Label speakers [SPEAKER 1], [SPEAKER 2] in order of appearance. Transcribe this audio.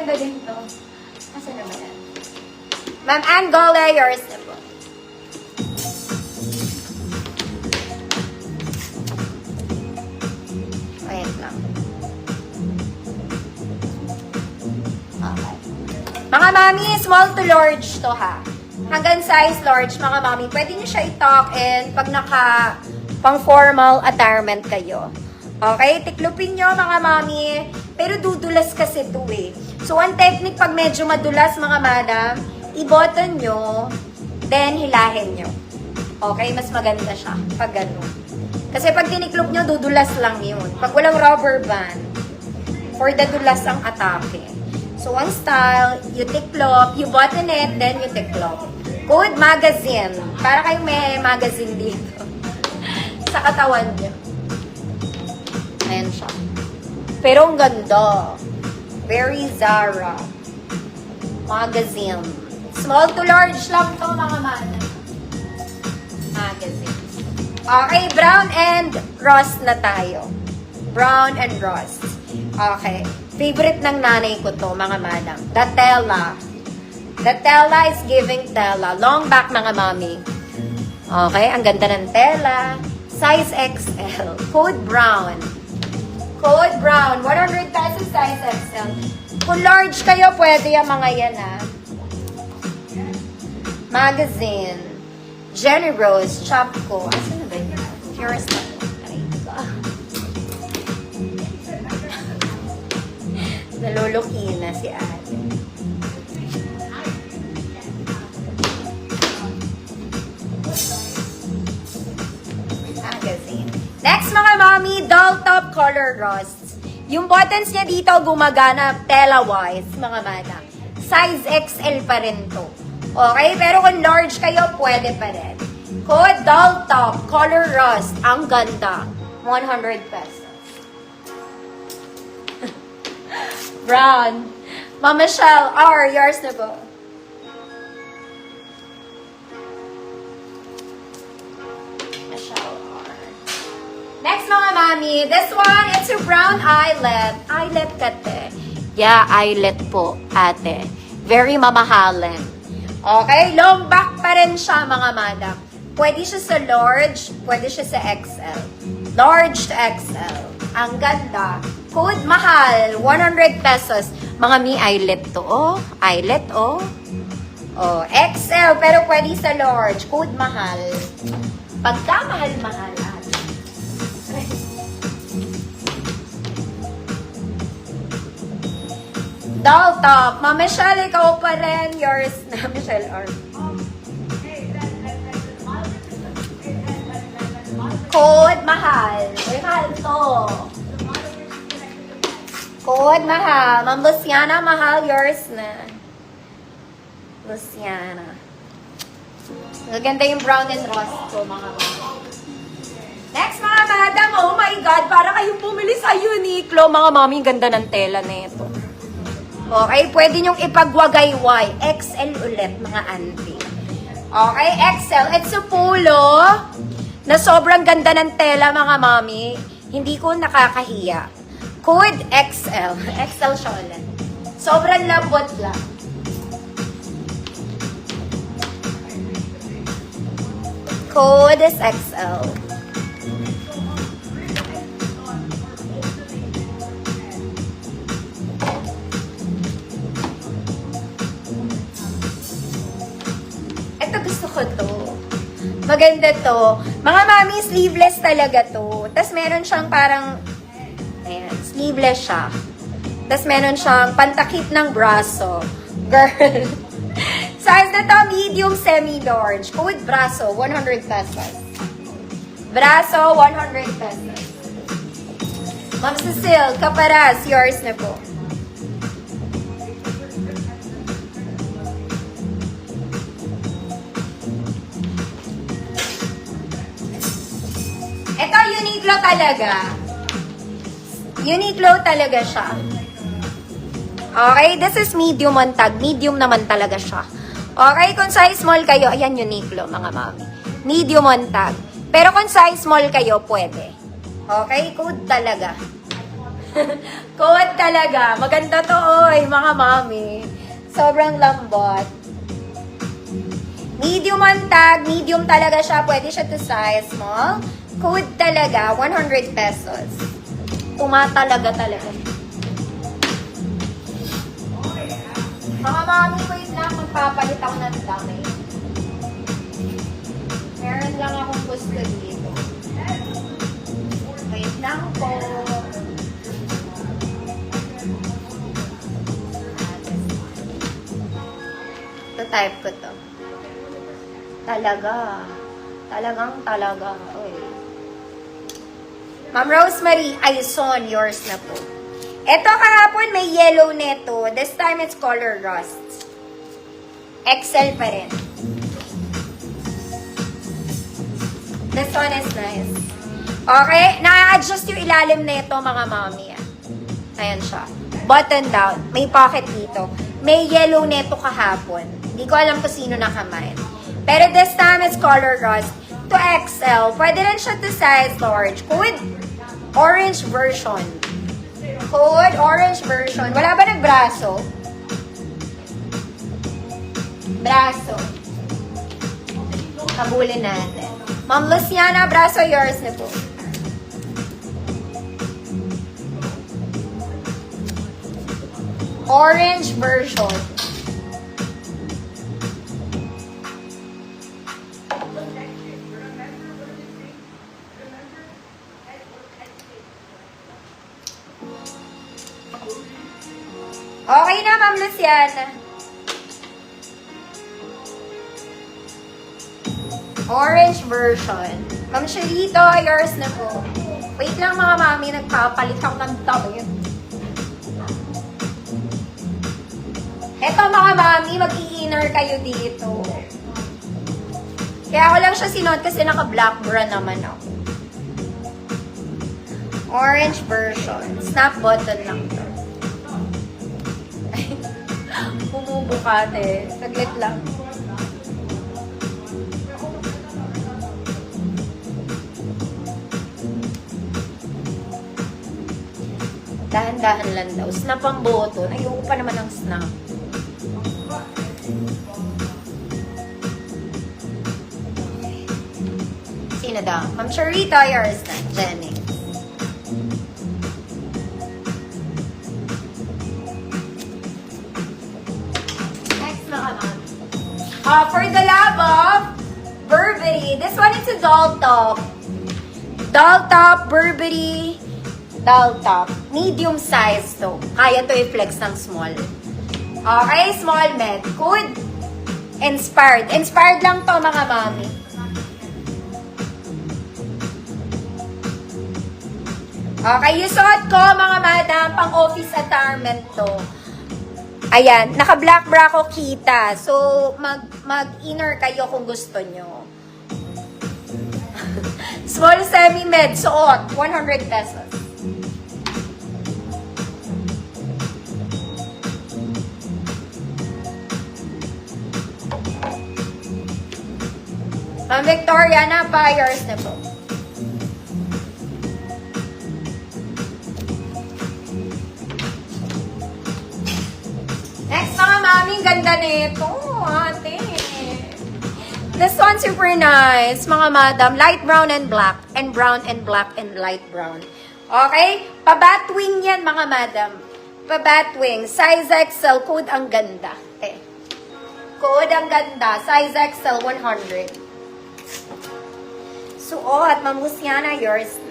[SPEAKER 1] maganda din to. Asa na ba yan? Ma'am Ann Gole, yours na po. Ayan lang. Okay. Mga mami, small to large to ha. Hanggang size large, mga mami. Pwede nyo siya i-tuck in pag naka pang formal attire kayo. Okay? Tiklupin nyo, mga mami. Pero dudulas kasi ito eh. So, ang technique pag medyo madulas, mga madam, i-button nyo, then hilahin nyo. Okay? Mas maganda siya pag gano'n. Kasi pag tiniklop nyo, dudulas lang yun. Pag walang rubber band, for the dulas ang atake. So, ang style, you tiklop, you button it, then you tiklop. Code magazine. Para kayong may magazine dito. Sa katawan nyo. Ayan siya. Pero ang ganda. Very Zara. Magazine. Small to large lang to, mga mana. Magazine. Okay, brown and rust na tayo. Brown and rust. Okay. Favorite ng nanay ko to, mga madam. The Tela. The Tela is giving Tela. Long back, mga mami. Okay, ang ganda ng tela. Size XL. Code brown. Code brown. 100 pesos size XL. Kung large kayo, pwede yung mga yan, ha. Magazine. Jenny Rose. Chopco. Asan na ba yun? Yours na po. Naluluki na si ate. Magazine. Next, mga mami, doll top color rust. Yung buttons niya dito gumagana tela-wise, mga mana. Size XL pa rin to. Okay? Pero kung large kayo, pwede pa rin. Code doll top color rust. Ang ganda. 100 pesos. Brown. Mama Michelle, R, yours na po. Michelle R. Next, mga mami, this one, it's a brown eyelet. Eyelet kate. Yeah, eyelet po, ate. Very mamahalin. Okay, long back pa rin siya, mga madam. Pwede siya sa large, pwede siya sa XL. Large to XL. Ang ganda. Code mahal, 100 pesos. Mga mi, eyelet to, oh. Eyelet, oh. Oh, XL, pero pwede sa large. Code mahal. Pagka mahal-mahal. Doll top. Ma Michelle, ikaw pa rin. Yours na, Michelle R. Code mahal. Uy, mahal to. Code mahal. Ma'am Luciana, mahal. Yours na. Luciana. Maganda yung brown and rust ko, mga mama. Next, mga madam. Oh my God. Para kayong bumili sa Uniqlo. Mga mami, ganda ng tela na ito. Okay, pwede nyong ipagwagayway. XL ulit, mga auntie. Okay, XL. It's a polo na sobrang ganda ng tela, mga mami. Hindi ko nakakahiya. Code XL. XL siya ulit. Sobrang lambot lang. Code is XL. Ito gusto ko to. Maganda to. Mga mami, sleeveless talaga to. Tapos meron siyang parang, ayan, sleeveless siya. Tapos meron siyang pantakip ng braso. Girl. Size na to, medium, semi-large. Code braso, 100 pesos. Braso, 100 pesos. Ma'am Cecile, kaparas, yours na po. Ito, Uniqlo talaga. Uniqlo talaga siya. Okay, this is medium on tag. Medium naman talaga siya. Okay, kung size small kayo, ayan Uniqlo, mga mami. Medium on tag. Pero kung size small kayo, pwede. Okay, code talaga. Coat talaga. Maganda to, oy, mga mami. Sobrang lambot. Medium ang tag. Medium talaga siya. Pwede siya to size small. Coat talaga. 100 pesos. Tumatalaga talaga. Mga mami, wait lang. Magpapalit ako ng dami. Meron lang akong gusto dito. Wait lang po. Ito type ko to. Talaga. Talaga. Uy. Ma'am Rosemary, Aison, yours na po. Ito kahapon may yellow neto. This time it's color rust. XL pa rin. This one is nice. Okay, na-adjust yung ilalim nito mga mami. Ayan siya. Button down. May pocket dito. May yellow neto kahapon. Hindi ko alam kung sino nakamain. Pero this time it's color rust. To XL. Pwede rin siya to size large. Code orange version. Code orange version. Wala ba nagbraso? Braso. Habulin natin. Ma'am Luciana, braso yours na po. Orange version. Okay na, Ma'am Luciana. Orange version. Ma'am Sherito, yours na po. Wait lang mga mami, nagpapalit ako ng damit. Eto mga mami, mag-i-inner kayo dito. Kaya ako lang siya sinuot kasi naka-black bra naman ako. Orange version. Snap button lang to. Bumubukate. Saglit lang. Dahan-dahan lang daw. Snap ang button. Ayoko pa naman ng snap. Sino daw? Ma'am Sharita, yours na. Jenny. Next na ka, ma'am. For the love of Burberry. This one is a doll top. Doll top, Burberry. Doll top. Medium size to. Kaya to i-flex ng small. Okay, small med. Good. Inspired. Inspired lang to mga mami. Okay, yung suot ko mga madam, pang office attire to. Ayan, naka-black bra ko kita. So, mag-inner kayo kung gusto nyo. Small semi-med, suot. 100 pesos. Ma'am Victoria na, yours na po. Next mga mami, ganda nito, ate. This one super nice, mga madam. Light brown and black. And brown and black and light brown. Okay? Pa-batwing yan, mga madam. Pa-batwing. Size XL. Code ang ganda. Okay. Code ang ganda. Size XL 100. Suot, Ma'am Luciana, yours